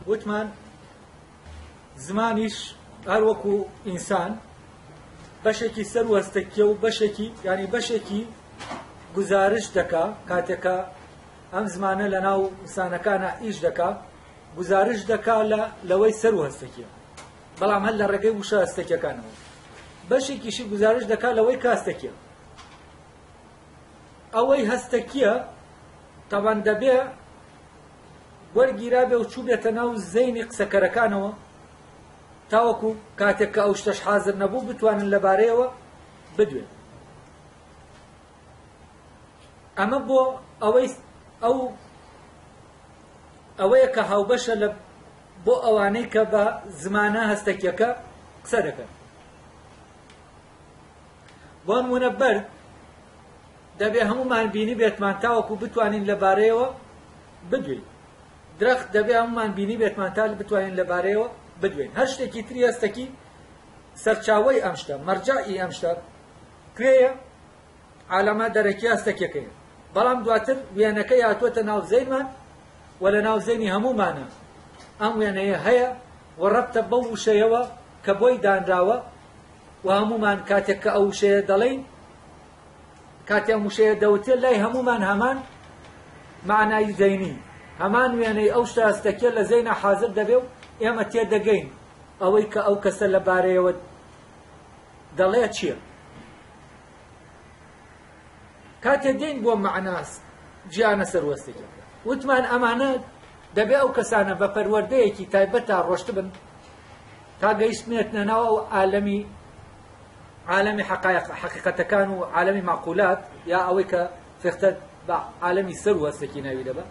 وتمان زمانيش هەروەکو ئینسان بەشێکی سەر وەستەکیە و بەشێکی ینی بەشێکی گزارش دەکا کاتێکە ئەم زمانە لە ناو ئینسانەکانە ئیش دەکا گزارش دەکا لەوەی سەر وەستەکیە بەڵام هەر لە ڕێگەی وشە هەستەکیەکانەوە بەشێکیشی گزارش دەکا لەوەی کاستەکیە ئەوەی هەستەکیە تەوان دەبێ وەرگیرا بێ و چوو بێتە ناو زەینی قسەکەرەکانەوە تاوەکو کاتێک کە ئەو شتەش حازر نەبوو بتوانن لەبارەیەوە بدوێن ئەمە بۆ ئەوەیە کە هاوبەشە بۆ ئەوانەی کە بە زمانە هەستەکیەکە قسە دەکەن بۆ نمونە بەرد دەبێ هەمومان بینی بێتمان تاوەکو بتوانین لەبارەیەوە بدوێن درەخت دەبێ هەمومان بینی بێتمان تا بتوانین لەبارەیەوە بدوێن هەر شتێکی تری هەستەکی سەرچاوەی ئەم شتە مەرجەعی ئەم شتە کوێیە عالەمە دەرەکی هەستەکیەکەیە بەڵام دواتر وێنەکەی هاتووەتە ناو زەینمان و لە ناو زەینی هەمومانە ئەم وێنەیە هەیە و ڕەبتە بەو وشەیەوە کە بۆی دانراوە و هەمومان کاتێک کە ئەو وشەیە دەڵێین کاتێک ئەم وشەیە دەوتێت لای هەمومان هەمان معنای زەینی هەمان وێنەی ئەو شتە هەستەکیە لە زەینە حازر دەبێ و ئێمە تێدەگەین ئەوەی کە ئەو کەسە لەبارەیەوە دەڵێ چییە کاتێ دێین بۆ معناس گیانە سەروەستێکەکە وتمان ئەمانە دەبێ ئەو کەسانە بە پەروەردەیەکی تایبەتە ڕۆشت بن تا گەیشتنێتە ناو ئەو عالەمی حەقیقەتەکان و عالەمی معقولات یا ئەوەی کە فێختە بە عالەمی سەروەستێکی ناوی دەبە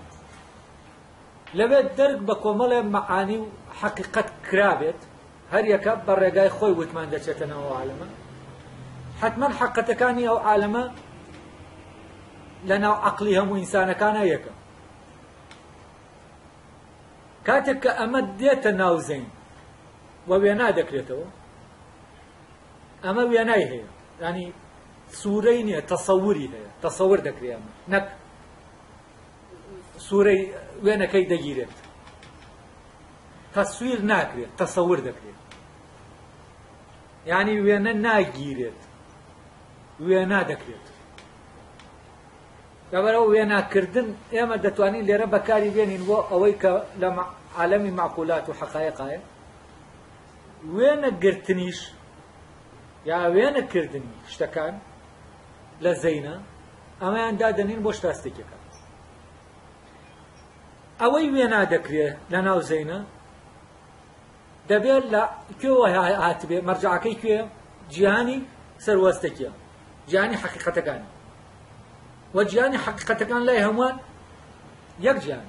لەبێت دەرگ بە کۆمەڵێ مەعانی و حەقیقەت کرابێت هەر یەکە بە ڕێگای خۆی وتمان دەچێتە ناو عالەمە حتمەن حەقیقەتەکانی ئەو عالەمە لە ناو عەقلی هەموو ئینسانەکانە یەکە کاتێک کە ئەمە دێتە ناو زەین و وێنا دەکرێتەوە ئەمە وێنای هەیە ینی سوورەی نییە تەسەووری هەیە تەسەوور دەکرێت ئەمە نەک سوورەی وێنەکەی دەگیرێت تەسویر ناکرێت تەسەوور دەکرێت ینی وێنە ناگیرێت وێنا دەکرێت لەبەرەوە وێناکردن ئێمە دەتوانین لێرە بەکاری بێنین بۆ ئەوەی کە لە عالەمی معقولات و حەقایقایە وێنە گرتنیش یا وێنەکردنی شتەکان لە زەینە ئەمەیان دادەنین بۆ شتاستێکەکە ئەوەی وێنا دەکرێت لە ناو زەینە دەبێت لە کوێوە هاتبێ مەرجەعەکەی کوێ جیهانی سەروەستەکیە جیهانی حەقیقەتەکانی و جیهانی حەقیقەتەکان لای هەمووان یەک جیهان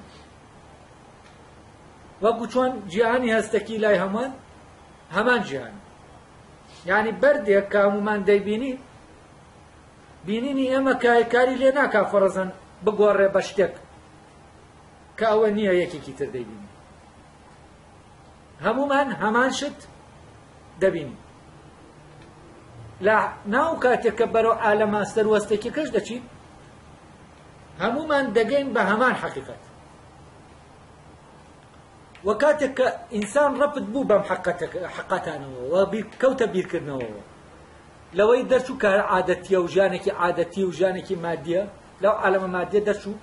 وەکو چۆن جیهانی هەستەکی لای هەمووان هەمان جیهان یعنی بەردێک کە هەموومان دەیبینی بینینی ئێمە کاری لێ ناکا فەرەزەن بگۆڕێ بە شتێک کە ئەوە نییە یەکێکی تر دەیبینی هەموومان هەمان شت دەبینی لە ناو کاتێک کە بەرەو عالەمە سەروەستەکیەکەش دەچین هەموومان دەگەین بە هەمان حەقیقەت و کاتێک کە ئینسان ڕەپت بوو بەم حەقەتانەوە و کەوتە بیرکردنەوەەوە لەوەی دەرچوو کە عادەتیە و ژانێکی عادەتی و ژانێکی مادیە لەو عالەمە مادیە دەرچوو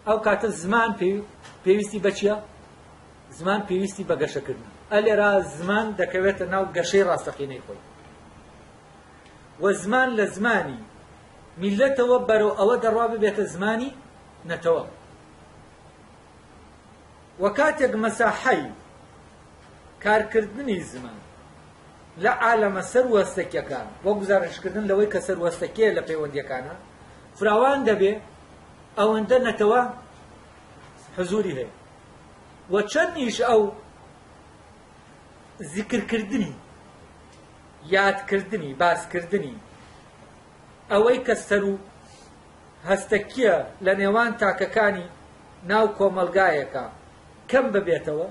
ئەو کاتە زمان پێویستی بە چییە؟ زمان پێویستی بە گەشەکردن ئەلێرا زمان دەکەوێتە ناو گەشەی ڕاستەقینەی خۆی و زمان لە زمانی میلەتەوە بەرەو ئەوە دەڕوا ببێتە زمانی نەتەوە و کاتێک مەساحەی کارکردنی زمان لە عالەمە سەروەستەکیەکان بۆ گزارشکردن لەوەی کە سەروەستەکیە لە پەیوەندیەکانە فراوان دەبێ ئەوەندە نەتەوە حزوری هەیە و چەندیش ئەو زیکرکردنی یادکردنی باسکردنی ئەوەی کە سەر و هەستەکیە لە نێوان تاکەکانی ناو کۆمەلگایەکە کەم ببێتەوە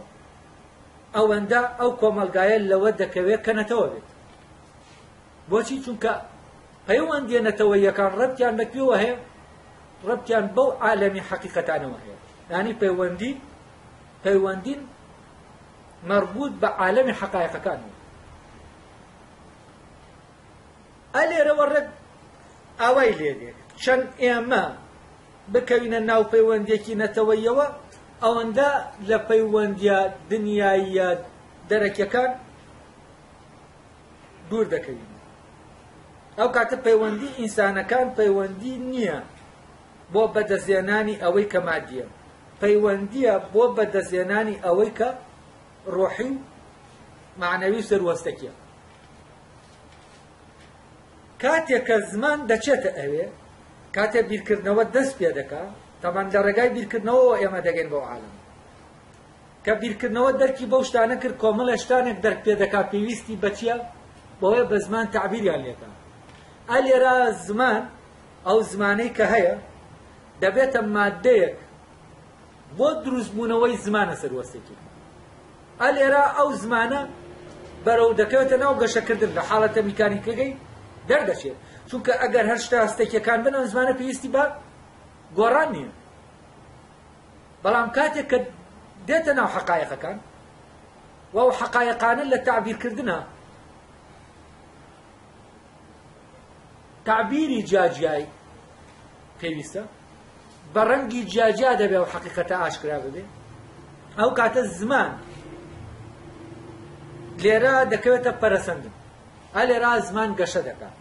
ئەوەندە ئەو کۆمەلگایە لەوە دەکەوێت کە نەتەوە بێت بۆچی چونکە پەیوەندیە نەتەوەیەکان ڕەبتیان بەکوێوە هەیە ڕەبتیان بەو عالەمی حەقیقەتانەوە هەیە یعنی پەیوەندین مربوط بعالم حقائق كانوا ألي رورد أويلي شن إما بكوين الناو بيونديكي نتويوا أو أندا لبيونديا دنيايا درك كان دور دكوين أو كاتب بيوندي إنسان كان بيوندي نيا بو بدزياناني أويك ماديا بيونديا بو بدزياناني أويك روحي معنوي سر وستكيا كاتيك الزمان دچێتە ئەوێ کاتێ بیرکردنەوە دەست پێ دەکا تەمان لە ڕێگای بیرکردنەوە ئێمە دەگەین بۆ عالم کە بیرکردنەوە دەرکی بەو شتانە کرد کۆمەڵە شتانێک دەرک پێ دەکا پێویستی بەچیە بۆیە بە زمان تعبیریان لێکا ئەلێرا زمان ئەو زمانەی کە هەیە دەبێتە مادەیەک بۆ دروستبوونەوەی زمانە سەروەستێکی ئەلێرا ئەو زمانە بەرەو دەکەوێتە ناو گەشەکردن لە حاڵەتە میکانیکەکەی دەردەچێت چونکە ئەگەر هەر شتە هەستێکیەکان بن ئەو زمانە پێویستی بە گۆڕان نییە بەڵام کاتێک کە دێتە ناو حەقایقەکان و ئەو حەقایقانە لە تعبیرکردنە تعبیری جاجیای پێویستە بە ڕەنگی جاجیا دەبێ و حەقیقەتە ئاشکرا ببێ ئەو کاتە زمان لێرە دەکەوێتە پەرەسەندن ئەلێرا زمان گەشە دەکات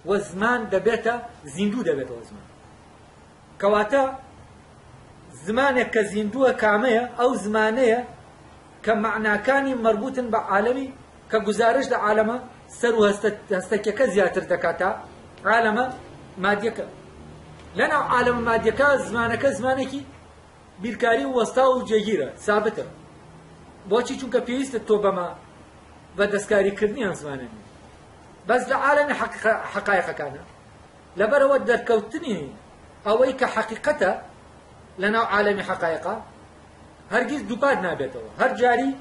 و زمان دەبێتە زیندوو دەبێتەوە زمان کەواتە زمانێک کە زیندووە کامەیە ئەو زمانەیە کە معناکانی مربوطن بە عالەمی کە گزارش لە عالەمە سەر و هەستەکیەکە زیاتر دەکات تا عالەمە مادیەکە لەناو عالەمە مادیەکە زمانەکە زمانێکی بیرکاری و وەستا و جێگیرە سابتە بۆچی چونکە پێویستە تۆ بەمە بە دەستکاریکردنیان زمانە نیە بەس لە عالەمی حەقایقەکانە لەبەرەوە دەرکەوتنی ئەوەی کە حەقیقەتە لەناو عالەمی حەقایقە هەرگیز دووپات نابێتەوە هەر جاری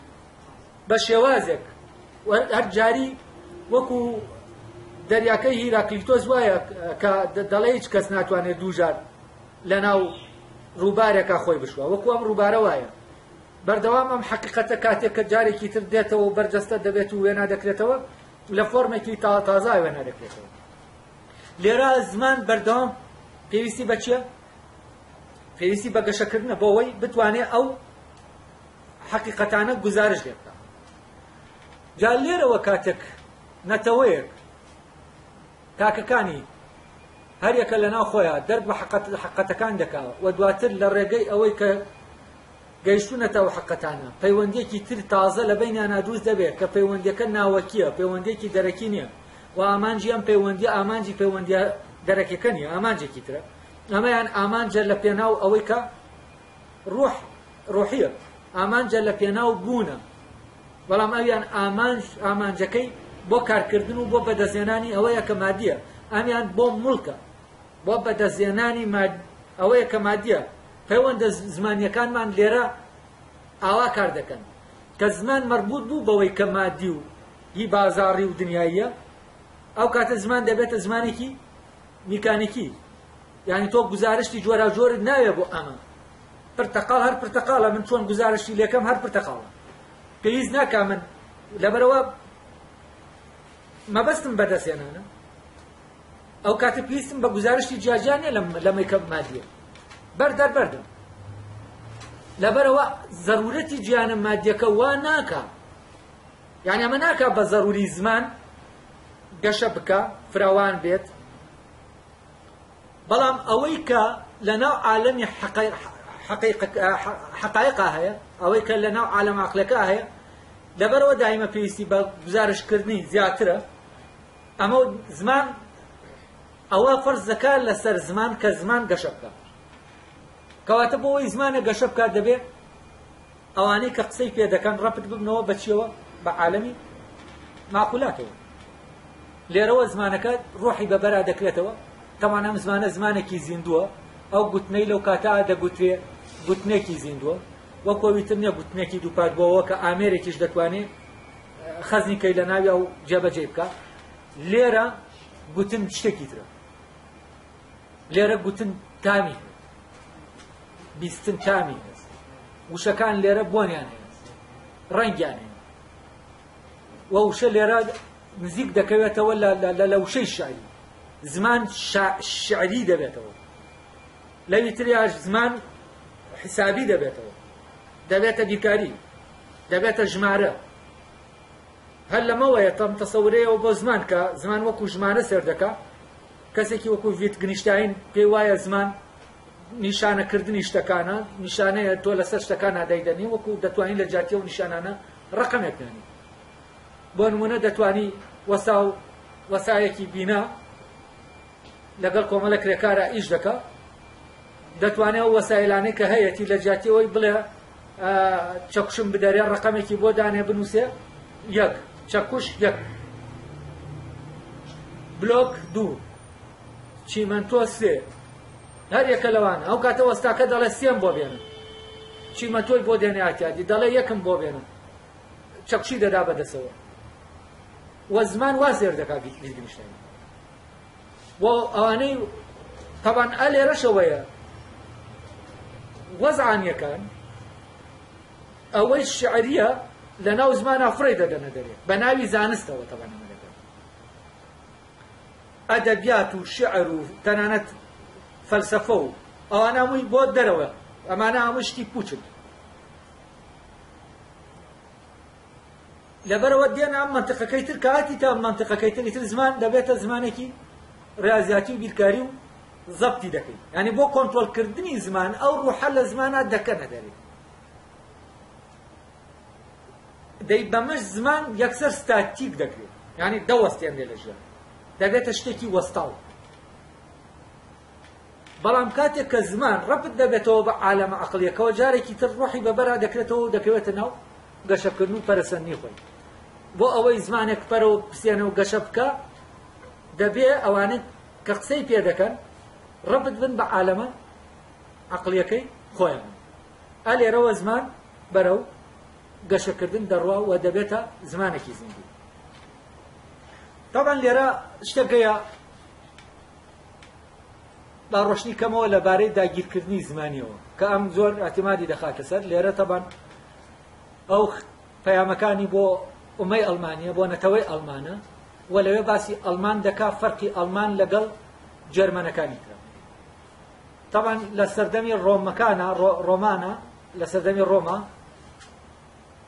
بە شێوازێک هەر جاری وەکو دەریاکەی هیراکلیتۆس وایە کە دەڵێ هیچ کەس ناتوانێت دووژار لەناو ڕووبارێکە خۆی بشوە وەکو ئەم ڕووبارە وایە بەردەوام ئەم حەقیقەتە کاتێک کە جارێکی تر دێتەوە و بەرجەستە دەبێت و وێنا دەکرێتەوە لە فۆرمێکی تازای وێنا دەکرێتەوە لێرە زمان بەردەوام پێویستی بە چییە؟ پێویستی بە گەشەکردنە بۆ ئەوەی بتوانێت ئەو حەقیقەتانە گزارش لێ بکات جا لێرەوە کاتێک نەتەوەیەک تاکەکانی هەر یەکە لەناو خۆیان دەرک بە حەقیقەتەکان دەکاوە و دواتر لە ڕێگەی ئەوەی کە گەیشتونەتەوە حەقیقەتانە پەیوەندیەکی تر تازە لە بەینیانە دروست دەبێت کە پەیوەندیەکە ناوەکیە پەیوەندیەکی دەرەکی نییە و ئامانجی ئەم پەیوەندی ئامانجی پەیوەندی دەرەکیەکە نییە ئامانجێکی ترە ئەمەیان ئامانجە لە پێناو ئەوەی کە ڕۆحیە ئامانجە لە پێناو بوونە بەڵام ئەویان ئامانجەکەی بۆ کارکردن و بۆ بەدەستێنانی ئەوەیە کە مادیە ئەمیان بۆ مڵکە بۆ بەدەستێنانی ئەوەیە کە مادیە پەیوەندە زمانیەکانمان لێرە ئاوا کار دەکەن کە زمان مربوط بوو بەوەی کە مادی و هی بازاڕی و دنیاییە ئەو کاتە زمان دەبێتە زمانێکی میکانیکی یعنی تۆ گزارشتی جۆرا جۆرت ناوێ بۆ ئەمە پرتەقاڵ هەر پرتەقاڵە من چۆن گزارشتی لێکەم هەر پرتەقاڵە پێویست ناکا من لەبەرەوە مەبەستم بەدەستێنانە ئەو کاتە پێویستم بە گزارشتی جیاجیانە لەمەیکە مادیە بەردەم لەبەرەوە زەرورەتی گیانە مادیەکە وا ناکا یعنی ئەمە ناکا بە زەروری زمان گەشە بکە فراوان بێت بەڵام ئەوەی کە لەناو عالەمی حەقایقا هەیە ئەوەی کە لەناو عالەم عەقلەکە هەیە لەبەرەوە دایمە پێویستی بە گزارشکردنی زیاترە ئەمە زمان ئەوە فەرز دەکات لەسەر زمان کە زمان گەشە بکە کەواتە بۆ ئەوەی زمانە گەشە بکات دەبێت ئەوانەی کە قسەی پێ دەکەن ڕەپت ببنەوە بەچیەوە بە عالەمی معقولاتەوە لێرەوە زمانەکە ڕۆحی بەبەرا دەکرێتەوە تەمان ئەم زمانە زمانێکی زیندووە ئەو گوتنەی لەو کاتە دەگوترێ گوتنێکی زیندووە وەکۆوی تر نییە گوتنێکی دووپات بۆەوە کە ئامێرێکیش دەتوانێت خەزنی کەی لە ناوی ئەو جێبەجێ بکە لێرە گوتن شتێکی ترە لێرە گوتن تامی بیستن تامی هەست وشەکان لێرە بۆنیان هەیە ڕەنگیانێ وەوشە لێرە نزیک دەکەوێتەوە لە وشەی شعری زمان شعری دەبێتەوە لەوی تریاش زمان حسابی دەبێتەوە دەبێتە بیکاری دەبێتە ژمارە هەر لەمەوەیە تەم تەسەورەیەوە بۆ زمان کە زمان وەکو ژمارە سەر دەکا کەسێکی وەکو ڤیتگنشتاین پێی وایە زمان نیشانەکردنی شتەکانە نیشانەیە تۆ لەسەر شتەکان نادەیدەنی وەکو دەتوانین لە جاتیە و نیشانانە ڕقەمێک نانی بۆ نمونە دەتوانی وەسایەکی بینا لەگەڵ کۆمەڵە کرێکارە ئیش دەکا دەتوانێت ئەو وەسایلانەی کە هەیەی لە جاتیەوەی بڵێ چەکوشم بدەرێ ڕقەمێکی بۆ دانێ بنووسێ یەک چەکوش یەک بلۆک دوو چیمەنتۆ سێ هەر یەکە لەوانە ئەو کاتە وەستاکە دەڵێ سێم بۆ بێنن چیمەتۆی بۆ دێنێ ئاتیادی دەڵێ یەکم بۆ بێنن چەکشی دەدا بەدەسەوە وە زمان وا سێر دەکا ڤیتگنشتاین بۆ ئەوانەی تەبان ئە لێرەشەوەیە وەزعانیەکان ئەوەی شعریە لە ناو زمانە فڕێ دەدەنە دەرێ بە ناوی زانستەوە تەبانەمە دەکەن ئەدەبیات و شعر و تەنانەت فەلسەفە و ئەوانە هەمووی بۆ دەرەوە ئەمانە هەموو شتی پوچن لەبەرەوە دێنە ئەم مەنتقەکەی تر کە هاتی تا مەنتقەکەی تر زمان دەبێتە زمانێکی ڕاضیاتی و بیرکاری و زەبتی دەکەیت یعنی بۆ کۆنترۆلکردنی زمان ئەو ڕوحە لە زمانە دەکەنە دەرێ دەی بەمەش زمان یەکسەر ستاتیک دەکرێت یعنی دەوەستێن لێ لە ژیان دەبێتە شتێکی وەستاو بەڵام کاتێک کە زمان ڕەبت دەبێتەوە بە عالەمە عەقڵیەکەوە جارێکی تر ڕوحی بەبەرا دەکرێتەوە و دەکەوێتە ناو گەشەکردن و پەرەسەندنی خۆی بۆ ئەوەی زمانێک پەرەوە پسێنە و گەشە بکە دەبێ ئەوانە کە قسەی پێ دەکەن ڕەبت بن بە عالەمە عەقڵیەکەی خۆیان ئە لێرەوە زمان بەرەو گەشەکردن دەڕوا و دەبێتە زمانێکی زیندوو طبعا لێرە شتێکەیە با ڕۆشنی کەمەوە لەبارەی داگیرکردنی زمانیەوە کە ئەم زۆر ئەتیمادی دەخاتە سەر لێرە طبعا ئەو پەیامەکانی بۆ ئومەی ئەڵمانیە بۆ نەتەوەی ئەڵمانە و لەوێ باسی ئەڵمان دەکا فەرقی ئەڵمان لەگەڵ جەرمەنەکانی ترە طبعا لە سەردەمی ڕۆمەکانە ڕۆمانە لە سەردەمی ڕۆما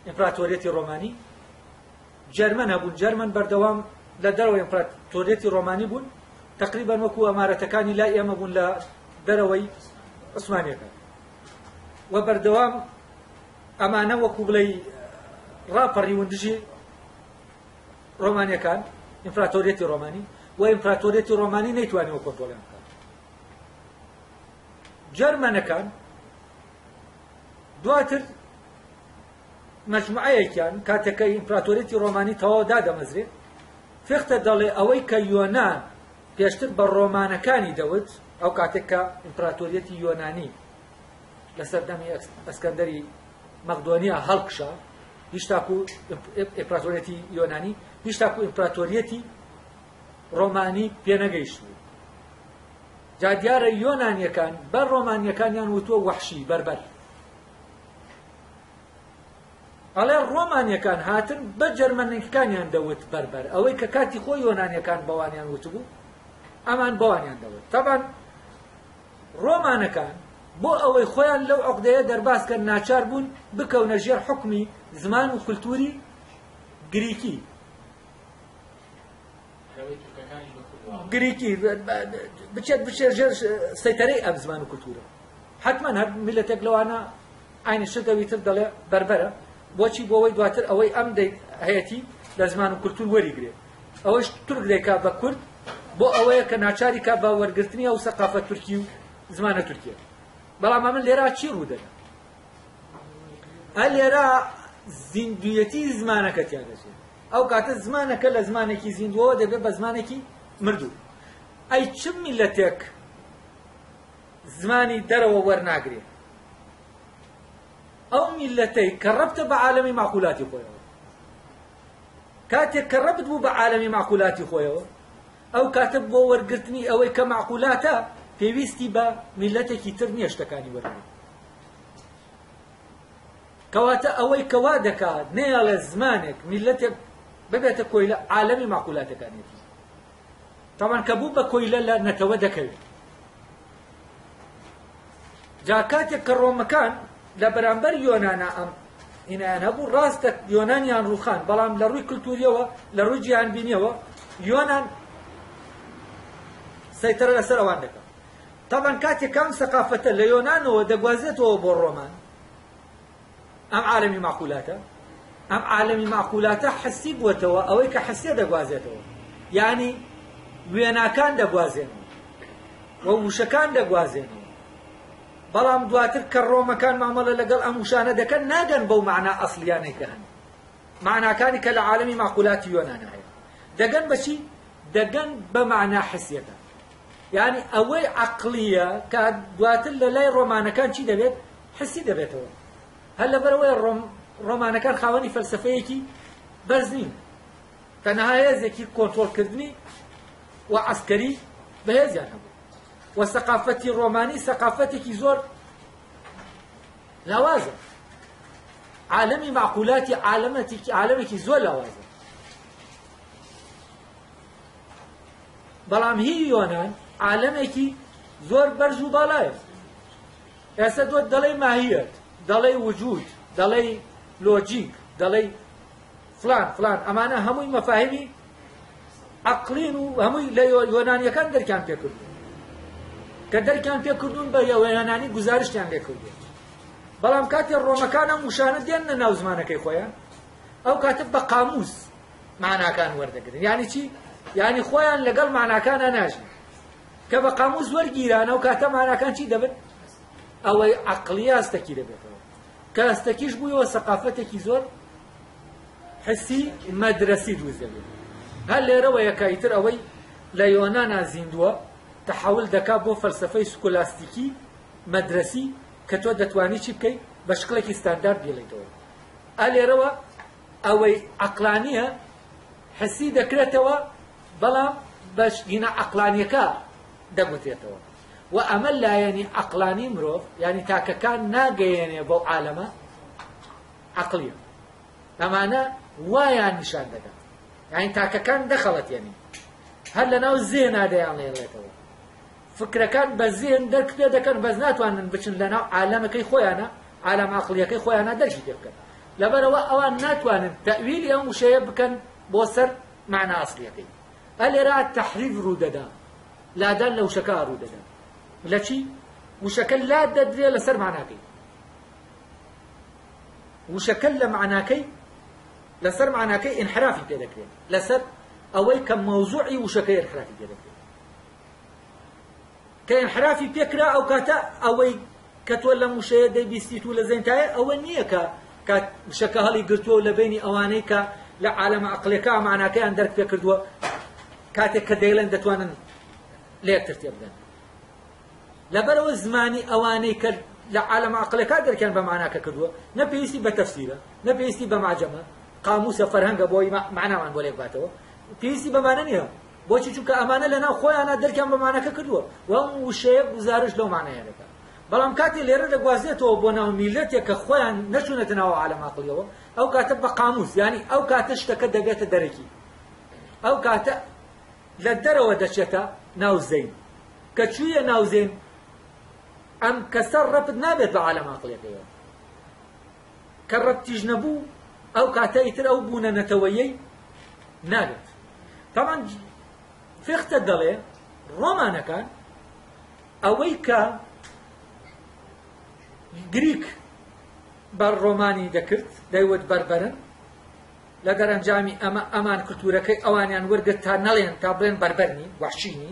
ئیمپراتۆریەتی ڕۆمانی جەرمەن هەبوون جەرمەن بەردەوام لە دەرەوەی ئیمپراتۆریەتی ڕۆمانی بوون تقریبا وەکو ئەمارەتەکانی لای ئێمە بوون لە دەرەوەی عوسمانیەکان و بەردەوام ئەمانە وەکو بڵێ ڕاپەڕیون دژی ڕۆمانیەکان ئیمپراتۆریەتی ڕۆمانی و ئیمپراتۆریەتی ڕۆمانی نەیتوانیەوە کۆنترۆلیان بکات جەرمەنەکان دواتر مەجموعەیەکیان کاتێکە ئیمپراتۆریەتی ڕۆمانی تەواو دادەمەزرێت فێختە دەڵێ ئەوەی کە یۆنان پێشتر بە ڕۆمانەکانی دەوت ئەو کاتێک کە ئیمپراتۆریەتی یۆنانی لە سەردەمی ئەسکەندەری مەقدۆنیا هەڵکشا هیچ تاکو ئیمپراتۆریەتی یۆنانی هیچ تاکو ئیمپراتۆریەتی ڕۆمانی پێنەگەیشت بوو جا دیارە یۆنانیەکان بەر ڕۆمانیەکانیان وتووە وەحشی بەربەر ئەڵێ ڕۆمانیەکان هاتن بە جەرمەنیەکانیان دەوت بەربەر ئەوەی کە کاتی خۆی یۆنانیەکان بەوانیان وتبوو ئەمان بەوانیان دەوت طبعا ڕۆمانەکان بۆ ئەوەی خۆیان لەو عقدەیە دەرباز کە ناچار بوون بکەونە ژێر حکمی زمان و کولتوری گریکی بچێت ژێر سەیتەرەی ئەم زمان و کولتورە حتما هەر میلەتێک لەوانە ئاینی شتەوی تر دەڵێ بەربەرە بۆچی بۆەوەی دواتر ئەوەی ئەم هەیەی لە زمان و کولتور وەریگرێت ئەوەش تورک دەیکا بە کورد بۆ ئەوەیە کە ناچاری کا بە وەرگرتنی ئەو سەقافەت تورکی و زمانە تورکیە بەڵام من لێرە چی ڕوودەدا ئە لێرە زیندویەتی زمانەکە تیا دەچێت ئەو کاتە زمانەکە لە زمانێکی زیندوەوە دەبێت بە زمانێکی مردوو ئەی چ میلەتێک زمانی دەرەوە وەرناگرێت ئەو میلەتەی کە ڕەبتە بە عالەمی معقولاتی خۆیەوە کاتێک کە ڕەبت بوو بە عالەمی معقولاتی خۆیەوە ئەو کاتە بۆ وەرگرتنی ئەوەی کە معقولاتە پێویستی بە میلەتێکی تر نییە شتەکانی وەرگرت كواتا أوي كوادك نيال زمانك ملتك ببيت كويلة عالمي معقولاتك كانت طبعا كبوبة كويلة لا نتودك جاكاتك كروم مكان لبرانبر يونانا أم هنا أنا أقول راستك يونانيان روخان بلام لروي كلتوريا لروي جيان بينيا يونان سيطرة لسر أواندك طبعا كاتي كان ثقافة ليونان ودقوازته وبالرومان أم عالمي معقولاته أم عالمي معقولاته حسي بوتوا أويك حسي دقوازته يعني وينا كان دقوازينه ووشكان دقوازينه بلام دواتر كالروما كان معمولا لقل أموشانه دكان ناقن بو معنى أصلياني كان معنى كان كالعالمي معقولات يونان دقن بشي دقن بمعنى حسيته يعني أوي عقلية كان دواتر للاي رومانا كان شي دبيت حسي دبيته هلا بروي رومانا كان خاوني فلسفيكي برزنين كنهاية زكي كونترول كردني وعسكري بهذا يعني وثقافتي الروماني ثقافتك زور لوازم عالمي معقولاتي عالمك زور لوازم بلام هي يونان عالمك زور برجو بالاي اسدوت دلي ماهيت دلي وجود دلي لوجيك دلي فلان امانه هموي مفاهيمي عقلين وهموي لا يونانيا كان در كان فيكردون كدر كان فيكردون بيا يوناني گزارش كان لكردون بلام كاتي الروما كان مشاهد دينا ناو زمانك خويا او كاتب بقاموس معنا كان ورده كده يعني شي يعني خويا لقل معنا كان ناجي كبقاموس ورقيران او كاتب معنا كان شي دبل او عقليه استكي دبل كاستكيش بو وثقافتك زور حسي مدرسي دوزبل هل روى كايتر اوي لا يونانا زيندوا تحول دكا بو فلسفه سكولاستيكي مدرسي كتو دتواني شي بكي بشكلك ستاندرد بيليتو هل روى اوي عقلانيه حسي دكرتوا بلا باش هنا عقلانيكا دغوتيتوا وامل لا يعني عقلاني مروف يعني تاكا كان ناقيني بو عالمه عقليه امانه ويا نشان دكا يعني تاكا كان دخلت يعني هل لنا الذهن هذا يعني ليتوا فكره كان بالذهن درك بيدا كان بزنات وان بشن لنا عالمك خويانا عالم عقليك خويانا درك كيف لبروا اوان ناتوان تاويل يوم شيب كان بوسر معنى اصلي قال راه تحريف روددا لا دان لو شكا روددا لا شيء وشكل لا ددري لسر معناكي وشكل معناكي لسر معناكي انحرافي كذا لسر اوي كم موضوعي وشكل انحرافي كذا كانحرافي فكره او كاتا اوي كتولى مشاهده بيستيتو لزينتاي او نيه كات شكاهلي قرتو لبيني اوانيك لعالم عقلك معناكي اندرك فكر دو كاتك كديلن دتوانن ليك ترتيبدن لبلو الزماني اوانيك لعالم عقلك قدر كان بمعناك كدوه نبيسي بتفسيره نبيسي بمعجمه قاموس فرهنگ بوي معنى عن بوليك باتو بيسي بمعنى نيه بوچی چونکه امانه لنا خو انا درکم بمعناك كدوه و شيء گزارش لو معنى هذا بلام كاتي ليره دغوازيتو بوناو ميلتك خو نشونتنا عالم عقليه او كاتب قاموس يعني او كاتشتك دبيت دركي او كات لدرو دشتا ناو زين كشويه ناو زين ام كسر ربط نابت بعالم عقليه كرب تجنبو او كاتيتر او بونا نتويي نابت طبعا في اختدله رومانا كان اويكا جريك بر روماني ذكرت دايود بربرن لدر انجامي امان كلتوركي اوانيان ورقتها نلين تابلين بربرني وحشيني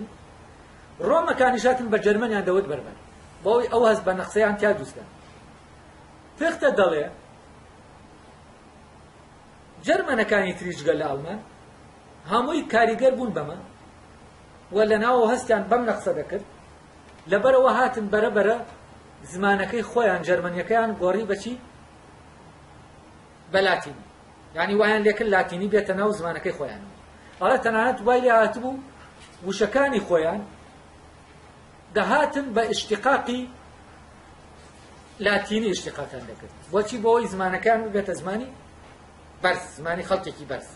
روما كان شاتن بجرمانيا داود بربر بوي اوهز بنقصيان تيادوسكا في اختدله جرمانا كان يتريج قال لألمان هموي كاريگر بون بما ولا ناو هستان بم نقصه ذكر لبر وهاتن بربره زمانكي خويان جرمانيكيان غوري بشي بلاتيني يعني وين لك اللاتيني بيتناو زمانكي خويان قالت تنانت وايلي هاتبو وشكاني خويان دهاتن باشتقاقي لاتینی اشتقاقان دەکرد بۆچی بۆەوەی زمانەکان بێتە زمانی بەرز زمانی خەڵکێکی بەرز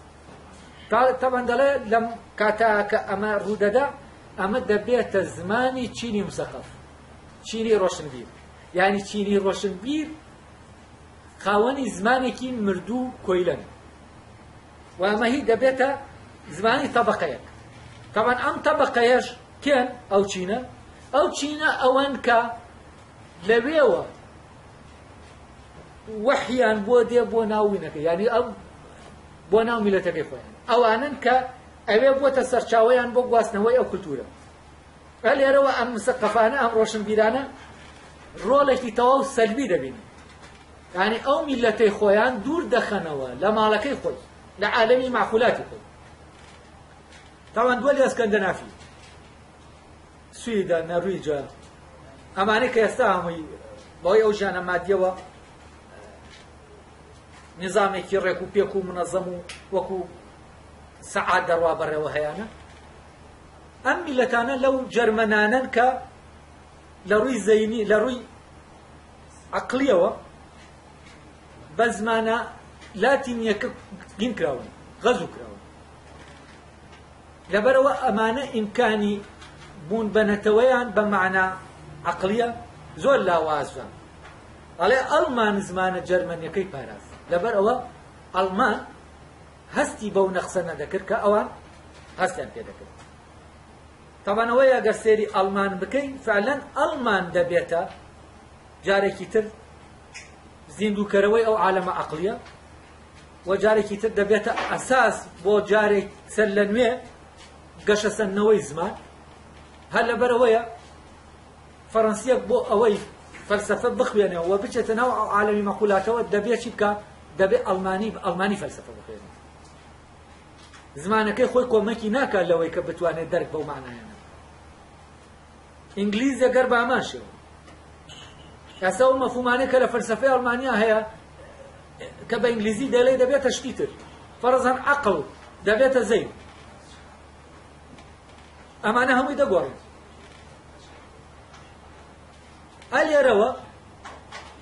طبعا دەڵێ لەم کاتا کە ئەمە ڕوودەدا ئەمە دەبێتە زمانی چینی مسەقەف چینی ڕۆشنبیر یعنی چینی ڕۆشنبیر خاوەنی زمانێکی مردوو کۆیلەن و ئەمە هی دەبێتە زمانی تەبەقەیەک طبعا ئەم تەبەقەیەش کێن ئەو چینە ئەوەن کە لەوێوە وحیان بۆ دێ بۆ ناوینەکە یعنی ئەو بۆ ناو میلەتەکەی خۆیان ئەوانن کە ئەوێ بۆتە سەرچاوەیان بۆ گواستنەوەی ئەو کولتورە لێرەوە ئەم مسەقەفانە ئەم ڕۆشنبیرانە ڕۆڵێکی تەواو سەلبی دەبینن یعنی ئەو میلەتەی خۆیان دوور دەخەنەوە لە ماڵەکەی خۆی لە عالەمی معقولاتی خۆی طبعا دووەلی ئەسکەندەنافی سویدە نەرویجە ئەمانەی کە ئێستا هەمووی بەوەی ئەو ژیانە مادیەوە نظامێکی ڕێک و پێک و منەظەم و وەکو سەعات دەڕوا بەڕێوە هەیەە ئەم میلەتانە لەو جەرمەنانن کە لە ڕووی زەینی لە ڕووی عەقلیەوە بە زمانە لاتینیەکە گین کراون غەزو کراون لەبەرەوە ئەمانە ئیمکانی بوون بەنەتەوەیان بە معنە عەقلیە زۆر لاوازە ئەڵێ ئەڵمان زمانە جەرمەنیەکەی پاراز لەبەر ئەوە ئەڵمان هەستی بەو نەخسە نەدەکرد کە ئەوان هەستیان پێ دەکرد طبعا ئەوەی ئەگەر سێری ئەڵمان بکەین فعلەن ئەڵمان دەبێتە جارێکی تر زیندووکەرەوەی ئەو عالەمە عەقلیە و جارێکی تر دەبێتە ئەساس بۆ جارێک سەر لە نوێ گەشە سەرنەوەی زمان هەر لەبەرەوەیە فەڕەنسیەک بۆ ئەوەی فەلسەفە بخوێنێەوە و بچێتە ناو عالەمی مەقولاتەوە دەبێت چی بکە دەبێت ئەڵمانی فەلسەفە بخوێنێت زمانەکەی خۆی کۆمەکی ناکات لەوەی کە بتوانێت دەرک بەو معنایانە ئینگلیز ئەگەر بە ئەمان شێوە ئێستا ئەو مەفهومانەی کە لە فەلسەفەی ئەڵمانیا هەیە کە بە ئینگلیزی دەڵێ دەبێتە شتی تر فەرەزەن عەقڵ دەبێتە زەین ئەمانە هەمووی دەگۆڕێت ئەلێرەوە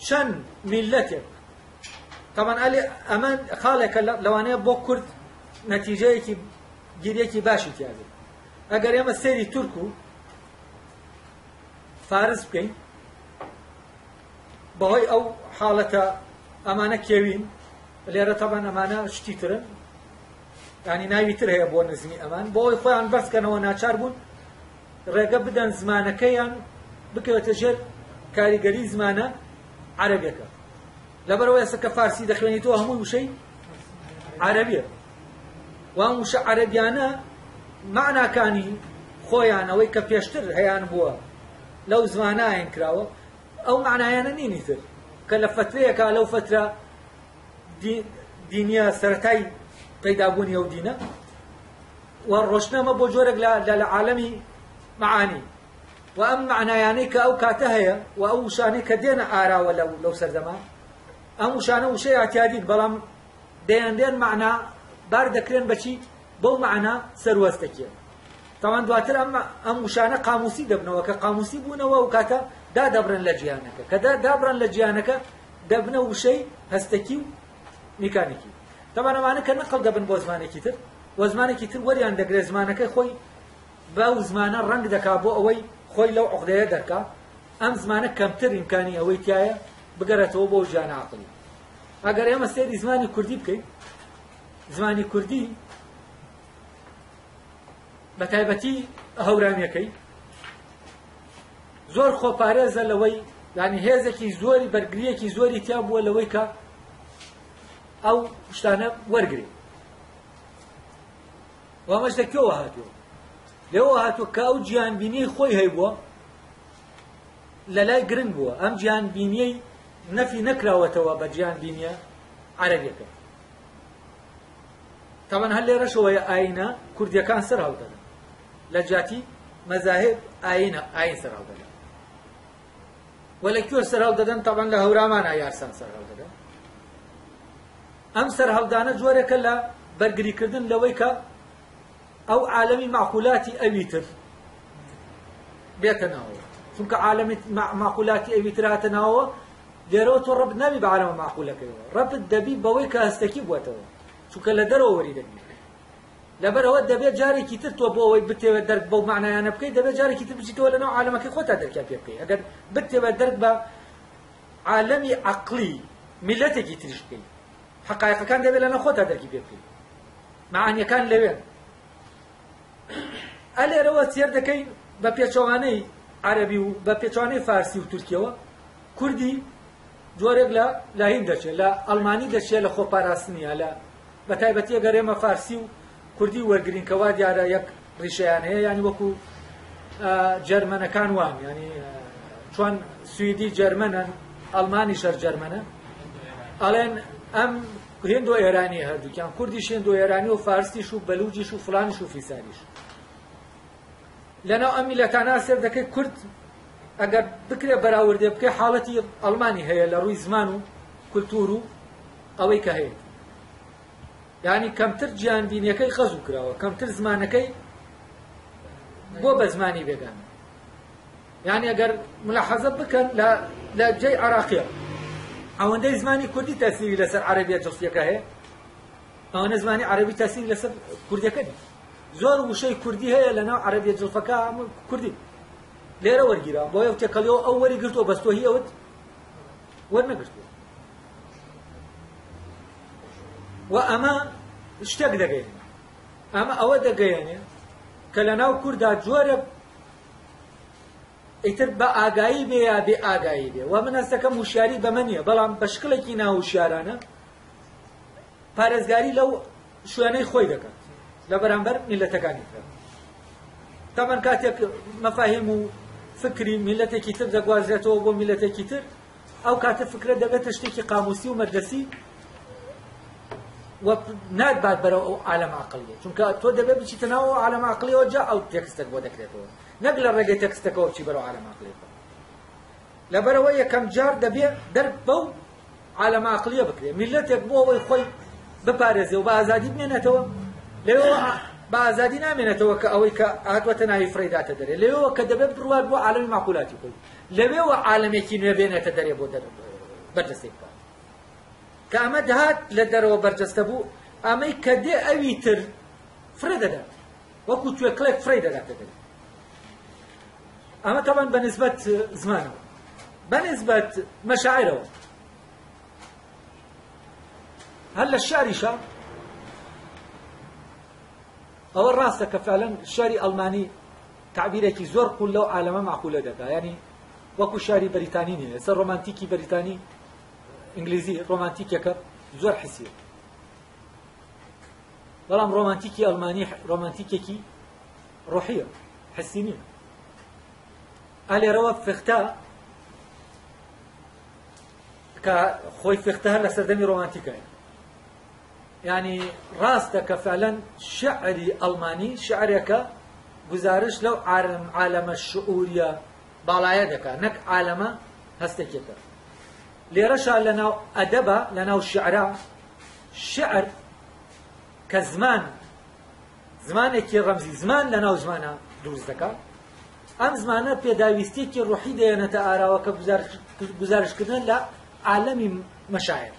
چەند میلەتێک طبعا ئەمە خاڵێکە لەوانەیە بۆ کورد نەتیجەیەکی گیرێکی باشی تیاێت ئەگەر ئێمە سێری تورک و فارس بکەین بەهۆی ئەو حاڵەتە ئەمانە کێوین لێرە طبعا ئەمانە شتی ترن ینی ناوی تر هەیە بۆ نزمی ئەمان بۆی خۆیان بەرزکەنەوە ناچار بوون ڕێگە بدەن زمانەکەیان بکەوێتە ژێر کاریگەری زمانە عەرەبیەکە لەبەرەوە ئێستا کە فارسی دەخوێنیتەوە هەمووی وشەی عەرەبیە وان وشە عەرەبیانە معناکانی خۆیان ئەوەی کە پێشتر هەیان بووە لەو زمانایان کراوە ئەو معنایانە نینی تر کە لە فترەیەکە لەو فترە دینیە سەرەتای پەیدابوونی ئەو دینە و ڕۆشنەمە بۆ جۆرێک لە عالەمی معانی و ئەم معنایانەی کە ئەو کاتە هەیە و ئەو وشانەی کە دێنە ئاراوە لەو سەردەمان ئەم وشانە وشەی ئاعتیادین بەڵام دێن معنا بار دەکرێن بەچی بەو معنا سەروەستەکیە تاوان دواتر ئەم وشانە قاموسی دەبنەوە کە قاموسی بوونەوە ئەو کاتە دادەبرن لە جیهانەکە کە دابرن لە جیهانەکە دەبنە وشەی هەستەکی و میکانیکی تاوان ئەمانە کە نەقڵ دەبن بۆ زمانێکی تر و زمانێکی تر وەریان دەگرێت زمانەکەی خۆی بەو زمانە ڕەنگ دەکا بۆ ئەوەی خۆی لەو عقدەیە دەکا ئەم زمانە کەمتر ئیمکانی ئەوەی تایە بگەڕێتەوە بۆ ژیانە عەقڵی ئەگەر ئێمە سێری زمانی کوردی بکەین زمانی کوردی بە تایبەتی هەورامیەکەی زۆر خۆپارێزە لەوەی یعنی هێزێکی زۆری بەرگریەکی زۆری تیا بووە لەوەی کە ئەو شتانە وەرگری و ئەمەش لەکوێوە هاتووە لێوە هاتووە کە ئەو گیانبینیی خۆی هەیبووە لە لای گرنگ بووە ئەم گیانبینیەی نەفی نەکراوەتەوە بە گیانبینیە عەرەبیەکە تاوان هەر لێرەشەوەیە ئاینە کوردیەکان سەر هەڵدەدەن لە جاتی مەزاهب ئاین سەر هەڵدەدەن و لەکوێ سەر هەڵدەدەن تاوان لە هەورامانە یارسان سەر هەڵدەدەن ئەم سەر هەڵدانە جۆرێکە لە بەرگریکردن لەوەی کە ئەو عالەمی معقولاتی ئەوی تر بێتە ناوەوە چونکە عالەمی معقولاتی ئەوی تر هاتە ناوەوە لێرەوە تۆ ڕەبت نابی بە عالەمە معقولەکەیەوە ڕەبت دەبی بەوەی کە هەستەکی بووەتەوە چونکە لە دەرەوە وەری دەبی لەبەرەوە دەبێت جارێکی تر تۆ بۆ ئەوەی بتێوە دەرک بەو معنایانە بکەیت دەبێت جارێکی تر بچیتەوە لەناو عالەمەکەی خۆتا دەرکیان پێ بکەیت ئەگەر بتێوە دەرک بە عالەمی عەقڵی میلەتێکی تریش بکەیت حەقایقەکان دەبێت لەناو خۆتا دەرکی پێ بکەیت معانیەکان لەوێن ئەلێرەوە سێر دەکەین بە پێچەوانەی عەرەبی و بە پێچەوانەی فارسی و تورکیەوە کوردی جۆرێک لە هین دەچێت لە ئەڵمانی دەچێت لە خۆپاراستنیە لە بە تایبەتی ئەگەر ئێمە فارسی و کوردی وەرگرین کەوا دیارە یەک ڕیشەیان هەیە ینی وەکو جەرمەنەکان وان ینی چۆن سویدی جەرمەنن ئەڵمانی شەر جەرمەنە ئەڵێن ئەم هێندۆ ئێرانی هەردووکیان کوردیش هێندۆ ئێرانی و فارسیش و بەلوجیش و فڵانیش و فیساریش لەناو ئەم میلەتانە سێر دەکەی کورد ئەگەر بکرێ بەراوردێ بکەی حاڵەتی ئەڵمانی هەیە لە ڕووی زمان و کولتور و ئەوەی کە هەیە یعنی کەمتر گیانبینیەکەی خەزوو کراوە کەمتر زمانەکەی بۆ بە زمانی بێگانە یعنی ئەگەر ملاحەزە بکەن لە جێی عێراقیە ئەوەندەی زمانی کوردی تەسیری لەسەر عەرەبیە جڵفیەکە هەیە ئەوەنە زمانی عەرەبی تەسیری لەسەر کوردیەکە نیە زۆر وشەی کوردی هەیە لەناو عەرەبیە جڵفەکە هەموو کوردی لێرە وەرگیرەوە بۆیە تێکەڵیەوە ئەو وەری گرتووە بەستۆ هی ئەوت وەرنەگرتووە و ئەمە شتێک دەگەێنێ ئەمە ئەوە دەگەیەنێ کە لەناو کووردا جۆرە ئیتر بە ئاگایی بێ یا بێ ئاگایی بێ و من هەستەکەم وشیاری بەمە نییە بەڵام بە شکلێکی ناوشیارانە پارێزگاری لەو شوێنەی خۆی دەکات لە بەرامبەر میلەتەکانی تر تەمان کاتێک مەفاهیم و فکری میلەتێکی تر دەگوازرێتەوە بۆ میلەتێکی تر ئەو کاتە فکرە دەبێتە شتێکی قاموسی و مەردەسی و نادبات بەرەو ئەو عالەمە عەقڵیە چونکە تۆ دەبێت بچیتە ناو ئەو عالەمە عەقڵیەوە جا ئەو تێکستێک بۆ دەکرێتەوە نەک لە ڕێگەی تێکستەکەەوە بچی بەرەو عالەمە عەقڵیەوە لەبەرەوە یەکەم جار دەبێت دەرک بەو عالەمە عەقڵیە بکرێت میلەتێک بۆ ئەوەی خۆی بپارێزێ و بە ئازادی بمێنێتەوە لەوێەوە بە ئازادی نامێنێتەوە کە ئەوەی کە هاتووەتە ناوی فڕێداتە دەرێ لەوێەوە کە دەبێت بڕوات بۆ عالەمی معقولاتی خۆی لەوێەوە عالەمێکی نوێ بێنێتە دەرێ بۆ بەرجەستێک بکات کە ئەمە دەهات لە دەرەوە بەرجەستە بوو ئەمەی کە دێ ئەوی تر فرێ دەدات وەکو توێکڵێک فرێ دەداتە دەرێ ئەمە تەمان بەنسبەت زمانەوە بەنسبەت مەشاعرەوە هەر لە شاریشە ئەوە ڕاستە کە فعلەن شاری ئەڵمانی تعبیرێکی زۆر قوڵ لەو عالەمە معقولە دەکات ینی وەکو شاری بەریتانی نییە سەر ڕۆمانتیکی بەریتانی ئینگلیزی ڕۆمانتیکێکە زۆر حسیە بەڵام ڕۆمانتیکی ئەڵمانی ڕۆمانتیکێکی ڕۆحیە حسی نییە ئالێرەوە فختە کە خۆی فختە هەر لە سەردەمی ڕۆمانتیکایە يعني ڕاستە کە فعلەن شعری ئەڵمانی شعرێکە گزارش لەو عالەمە شعوریە باڵایە دەکات نەک عالەمە هەستێکێکە لێرەشا لەناو ئەدەبە لەناو شعرا شعر کە زمانێکی ڕەمزی زمان لەناو زمانە دروست دەکات ئەم زمانە پێداویستێکی ڕوحی دەیەنێتە ئاراوە کە گزارشکردن لە عالەمی مەشاعر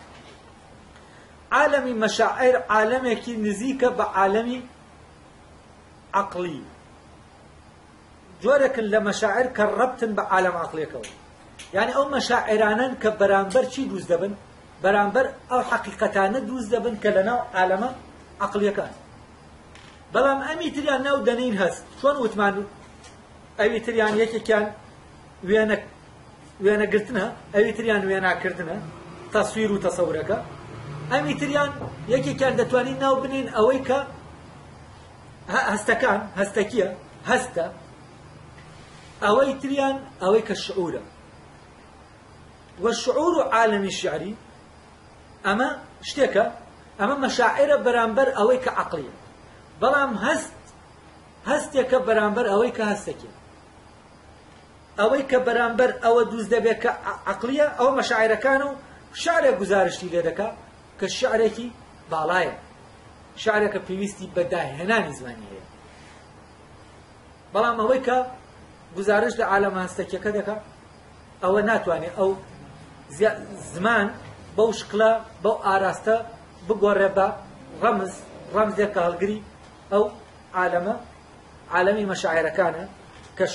عالەمی مەشاعر عالەمێکی نزیکە بە عالەمی عەقڵی جۆرێکن لە مەشاعر کە ڕەبتن بە عالەم عەقڵیەکەوە یعنی ئەو مەشاعرانن کە بەرامبەر چی دروست دەبن بەرامبەر ئەو حەقیقەتانە دروست دەبن کە لەناو عالەمە عەقڵیەکان بەڵام ئەمی تریان ناو دەنین هەست چۆن وتمان ئەوی تریان یەکێکیان وێنەگرتنە ئەوی تریان وێناکردنە تەسویر و تەسەورەکە ئەمی تریان یەکێکیان دەتوانین ناو بنین ئەوەی کە هەستەکان هەستەکیە هەستە ئەوەی تریان ئەوەی کە شعورە والشعور عالمی شعری ئەمە شتێکە ئەمە مەشاعرە بەرامبەر ئەوەی کە عەقڵیە بەڵام هەستێکە بەرامبەر ئەوەی کە هەستەکیە ئەوەی کە بەرامبەر ئەوە دروست دەبێت کە عەقڵیە ئەوە مەشاعرەکان و شعرێک گزارشتی لێ دەکات کە شعرێکی باڵایە شعرێکە پێویستی بە داهێنانی زمانی هەیە بەڵام ئەوەی کە گزارش لە عالەمە هەستەکیەکە دەکات ئەوە ناتوانێت ئەو زمان بەو شکڵە بەو ئاراستە بگۆڕێ بە ڕەمزێکە هەڵگری ئەو عالەمی مەشاعیرەکانە کە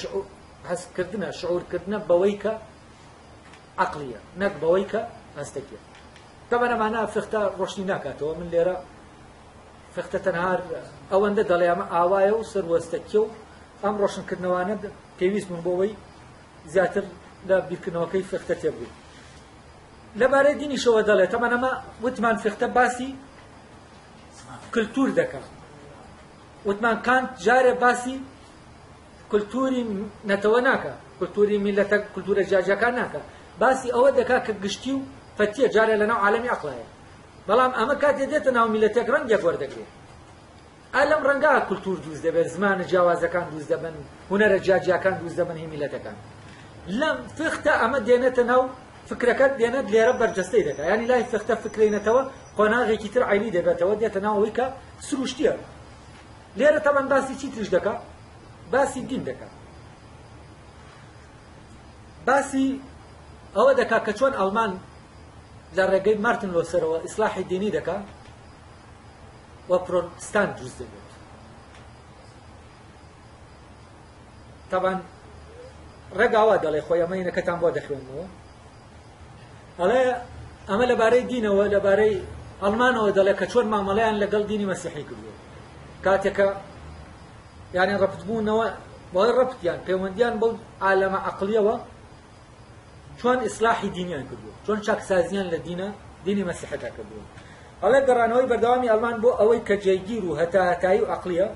هەستکردنە شعورکردنە بەوەی کە عەقلیە نەک بەوەی کە هەستێکیە. طبعا ئەمانە فختە ڕۆشنی ناکاتەوە. من لێرە فختە تەنها ئەوەندە دەڵێ ئەمە ئاوایە و سەروەستەکیە و ئەم ڕۆشنکردنەوانە پێویست بوون بۆەوەی زیاتر لە بیرکردنەوەکەی فختە تێبووی. لەبارەی دینیشەوە دەڵێت طبعا ئەمە وتمان فختە باسی کلتور دەکات. وتمان کانت جارێ باسی کلتوری نەتەوە ناکە، کلتوری میلەتە کلتورە جیاجیەکان ناکە، باسی ئەوە دەکات کە گشتی و فەتیە جارێ لەناو عالەمی عەقڵایە. بەڵام ئەمە کاتێ دێتە ناو میلەتێک ڕەنگێک وەردەگرێت. ئەلەم ڕەنگە کلتور دروست دەبێت، زمانە جیاوازەکان دروست دەبن، هونەرە جیاجیەکان دروست دەبن هی میلەتەکان. لەم فختە ئەمە دێنێتە ناو فکرەکەت دێنێت لێرە بەرجەستەی دەکات. یعنی لای فختە فکرێنێتەوە قۆناغێکی تر عینی دەبێتەوە دێتە ناو ئەوەی کە سروشتیە. لێرە تەبەن باسی چی تریش دەکات؟ باسی دین دەکات. باسی ئەوە دەکات کە چۆن ئەڵمان لە ڕێگەی مارتن لۆسەرەوە ئیسلاحی دینی دەکات و پرۆتستان دروست دەبێت. تەبەن ڕێگاوا دەڵێ خۆی ئەمە هینەکەتان بۆ دەخوێنەوە. ئەڵێ ئەمە لەبارەی دینەوە لەبارەی ئەڵمانەوە دەڵێ کە چۆن مامەڵەیان لەگەڵ دینی مەسیحی کردووە. کاتێکە یعنی ڕەپتبوونەوە بۆی ڕەپتیان پەیوەندیان بەو عالەمە عەقڵیەوە چۆن ئیسلاحی دینیان کردووە، چۆن چاکسازیان لە دینی مەسیحەتا کردووە. ئەڵێ گەڕانەوەی بەردەوامی ئەڵمان بۆ ئەوەی کە جێگیر و هەتاهەتایی و عەقڵیە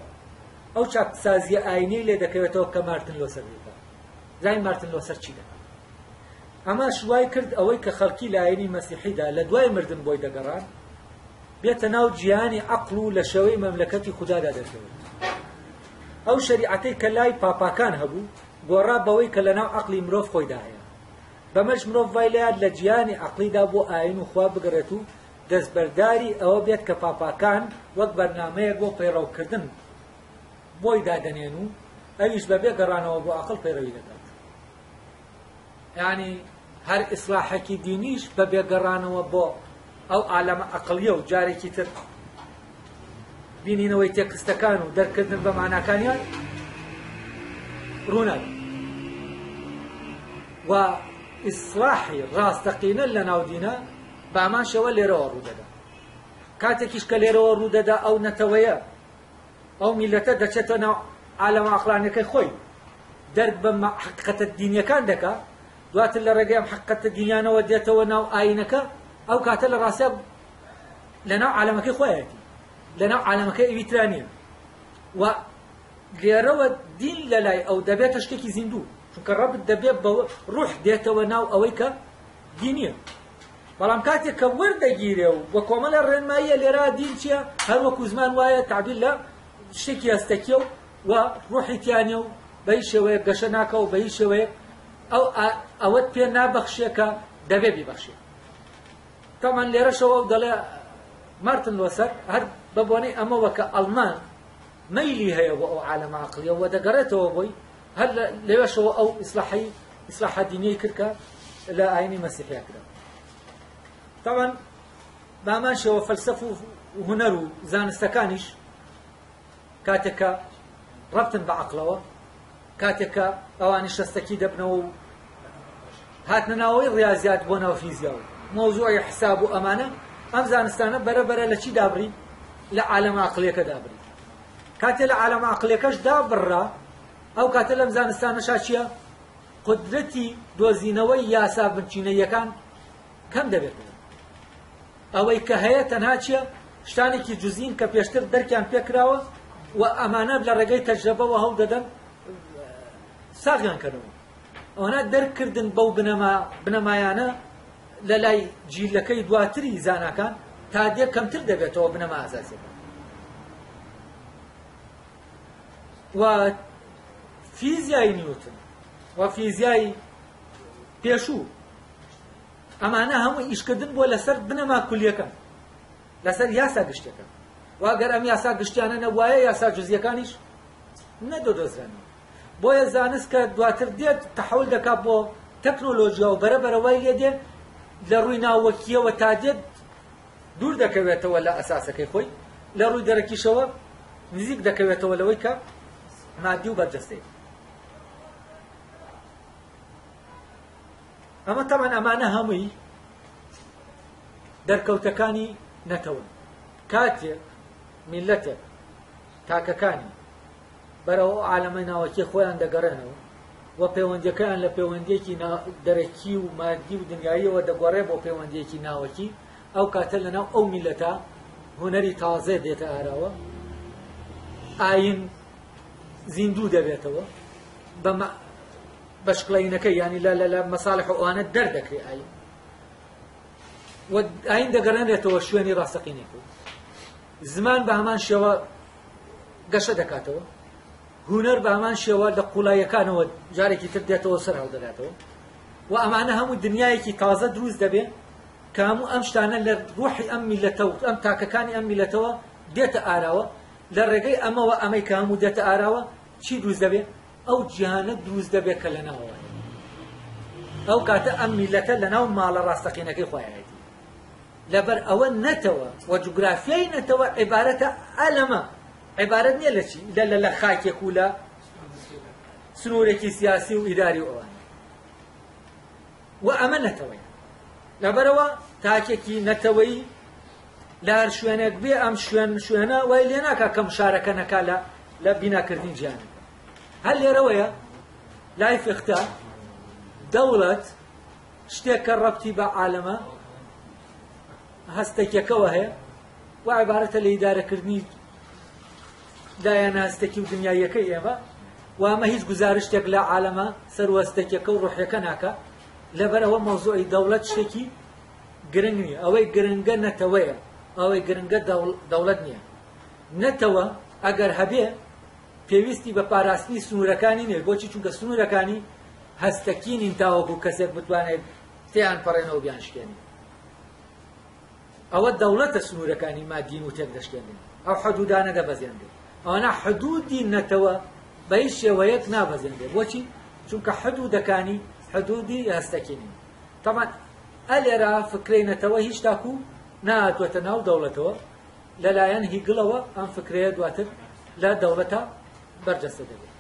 ئەو چاکسازیە ئاینەی لێ دەکەوێتەوە کە مارتن لۆسەر دەکات. زای مارتن لۆسەر چی دەکات؟ ئەمە شوای کرد ئەوەی کە خەڵکی لە ئاینی مەسیحیدا لە دوای مردن بۆی دەگەڕان بێتە ناو جیهانی عەقڵ و لە شێوەی مەملەکەتی خودادا دەکەوێت. ئەو شەریعەتەی کە لای پاپاکان هەبوو گۆڕا بەوەی کە لە ناو عەقڵی مرۆڤ خۆیدا هەیە. بەمەش مرۆڤ وای لێیان لە جیهانی عەقڵیدا بۆ ئاین و خوا بگەڕێت و دەستبەرداری ئەوە بێت کە پاپاکان وەک بەرنامەیەک بۆ پەیڕەوکردن بۆی دادەنێن و ئەویش بەبێ گەڕانەوە بۆ عەقڵ پەیڕەوی دەکات. یعنی هەر ئیسلاحێکی دینیش بەبێ گەڕانەوە بۆ ئەو عالەمە عەقڵیە و جارێکی تر بینینەوەی تێکستەکان و دەرکردن بە معناکانیان ڕوونەدە. و ئیسلاحی ڕاستەقینە لە ناودینە بە ئەمان شێوە لێرەوە ڕوودەدا. کاتێکیش کە لێرەوە ڕوودەدا ئەو نەتەوەیە ئەو میلەتە دەچێتە ناو عالەمە عەقڵانیەکەی خۆی دەرک بە حەقیقەتە دینیەکان دەکات، دواتر لە ڕێگەی ئەم حەقیقەتە دینیانەوە دێتەوە ناو ئاینەکە، ئەو کاتە لە ڕاستیە لە ناو عالەمەکەی خۆیەتی، لە ناو عالەمەکەی ئەوی ترا نییە. و لێرەوە دین لە لای ئەو دەبێتە شتێکی زیندوو، چونکە ڕەبت دەبێت بە ڕوح دێتەوە ناو ئەوەی کە دینیە. بەڵام کاتێک کە وەردەگیرێ و بە کۆمەڵە ڕێنماییە لێرە دین چییە؟ هەر وەکو زمان وایە تعبیر لە شتێکی هەستەکیە و ڕوحی تیانە و بەهی شێوەیە گەشە ناکە و بەهی شێوەیە ئەوەت پێ نابەخشێ کە دەبێ بیبەخشێ. تامان لێرەشەوە و دەڵێ مارتن لۆسەر هەر بە بۆنەی ئەمەوە کە ئەڵمان مەیلی هەیە بۆ ئەو عالەمە عەقڵیە و دەگەڕێتەوە بۆی، هەر لەوێشەوە ئەو ئیسلاحە دینیەی کرد کە لە ئاینی مەسیحیا کرا. طبعا بامان شەوە فەلسەف و هونەر و زانستەکانیش کاتێکە ڕەبتن بە عەقڵەوە، کاتێکە ئەوانی شەستەکی دەبنەوە و هاتنە ناوەوەی ڕیاضیات بۆ ناو فیزیاوە مۆزوعی حساب و ئەمانە، ئەم زانستانە بەرەبەرە لە چی دابڕی؟ لە عالەمە عەقڵیەکە دابڕی. کاتێ لە عالەمە عەقڵیەکەش دابڕا ئەو کاتە لەم زانستانەشا چییە؟ قودرەتی دۆزینەوەی یاسا بنچینەیەکان کەم دەبێت. ئەوەی کە هەیە تەنها چییە؟ شتانێکی جوزین کە پێشتر دەرکیان پێکراوە و ئەمانە لە ڕێگەی تەجربەوە هەڵ دەدەن ساغیان کردەوە. ئەوانە دەرکردن بەو بنەمایانە لە لای جیلەکەی دواتری زاناکان تا دێ کەمتر دەبێتەوە بنەما ئاساسیەکە. و فیزیای نیوتن و فیزیای پێشوو ئەمانە هەموو ئیشکردن بۆ لەسەر بنەما کولیەکان، لەسەر یاسا گشتەکە. واگەر ئەم یاسا گشتیانە نەبوایە یاسا جوزیەکانیش نەدۆدۆزرانی. بۆیە زانست کە دواتر دێت تەحول دەکات بۆ تەکنۆلۆژیا و بەرەبەرەوەی لێ دێن لە ڕووی ناوەکیەوە تا دێت دوور دەکەوێتەوە لە ئەساسەکەی خۆی لە ڕووی دەرەکیشەوە نزیک دەکەوێتەوە لەوەی کە مادی و بەرجەستەی. ئەمە تەمان ئەمانە هەمووی دەرکەوتەکانی نەتەوە. کاتێک میلەتێک تاکەکانی بەرەوە عالەمە ناوەکی خۆیان دەگەڕێنەوە و پەیوەندیەکەیان لە پەیوەندیەکی دەرەکی و مادی و دنیاییەوە دەگۆڕێ بۆ پەیوەندیەکی ناوەکی، ئەو کاتە لەناو ئەو میلەتە هونەری تازە دێتە ئاراوە، ئاین زیندوو دەبێتەوە بە شکڵینەکەی، ینی لە مەساڵح ئەوانە دەردەکرێ ئاین و ئاین دەگەڕێنێتەوە شوێنی ڕاستەقینێکی. زمان بە هەمان شێوە گەشە دەکاتەوە، هونەر بە هەمان شێوە لە قوڵایەکانەوە جارێکی تر دێتەوە سەر هەڵدەداتەوە و ئەمانە هەموو دنیایەکی تازە دروست دەبێت کە هەموو ئەم شتانە لە ڕوحی ئەم میلەتەوە ئەم تاکەکانی ئەم میلەتەوە دێتە ئاراوە. لە ڕێگەی ئەمەوە ئەمەی کە هەموو دێتە ئاراوە چی دروست دەبێت؟ ئەو جیهانە دروست دەبێت کە لەناوە ئەو کاتە ئەم میلەتە لەناو ماڵە ڕاستەقینەکەی خۆیانەتی. لەبەر ئەوە نەتەوە و جوگرافیای نەتەوە عیبارەتە ئەلەمە، عیبارەت نییە لە چی؟ لە خاکێک و لە سنوورێکی سیاسی و ئیداری ئەوان و ئەمە نەتەوەی. لەبەرەوە تاکێکی نەتەوەی لە هەر شوێنێک بێ ئەم شوێنە وای لێ ناکا کەم شارەکە نەکا لە بیناکردنی گیانەکە. هەر لێرەوەیە لای فێختە دەوڵەت شتێک کە ڕەبتی بە عالەمە هەستێکەکەوە هەیە و عیبارەتە لە ئیدارەکردنی لایەنە هەستێکی و دنیاییەکەی ئێمە و ئەمە هیچ گزارشتێک لە عالەمە سەروەستێکەکە و ڕوحیەکە ناکە. لەبەرەوە مەوزوعی دەوڵەت شتێکی گرنگ نییە، ئەوەی گرنگە نەتەوەیە، ئەوەی گرنگە دەوڵەت نییە. نەتەوە ئەگەر هەبێ پێویستی بە پاراستنی سنوورەکانی نیە، بۆچی؟ چونکە سنوورەکانی هەستەکی نین تاوەکو کەسێک بتوانێت تێیان پەڕێنەوە بیان شکێنی. ئەوە دەوڵەتە سنوورەکانی مادین و تێک دەشکێنن، ئەو حدودانە دەبەزێنێت. ئەوانە حدودی نەتەوە بە هیچ شێوەیەک نابەزێنێت. بۆچی؟ چونکە حدودەکانی حدودی هەستەکی نین. تەمان ئەلێرا فکرەی نەتەوە هیچ تاکو نهاتوەتە ناو دەوڵەتەوە، لەلایەن هیگڵەوە ئەم فکرەیە دواتر لە دەوڵەتە بەرجەستە دەبێت.